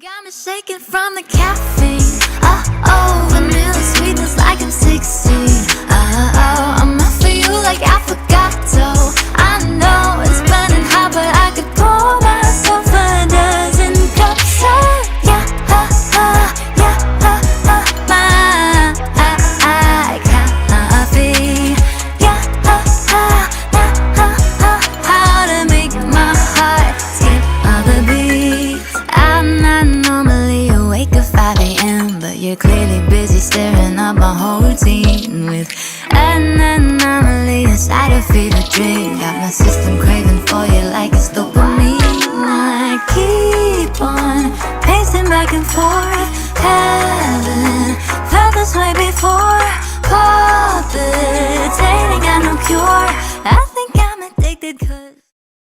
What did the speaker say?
Got me shaking from the caffeine. Oh, vanilla sweetness like I'm 16. Oh, I'm out for you like affogato. I know it's burning hot, but I could pour myself a dozen cups. Yeah, my coffee. Yeah, how to make my heart skip all the beats. I'm not normally awake at 5 a.m., but you're clearly busy stirring up my whole routine with an anomaly, a cider fever drink. Got my system craving for you like it's dopamine. I keep on pacing back and forth. Haven't felt this way before. Pop it, ain't got no cure. I think I'm addicted 'cause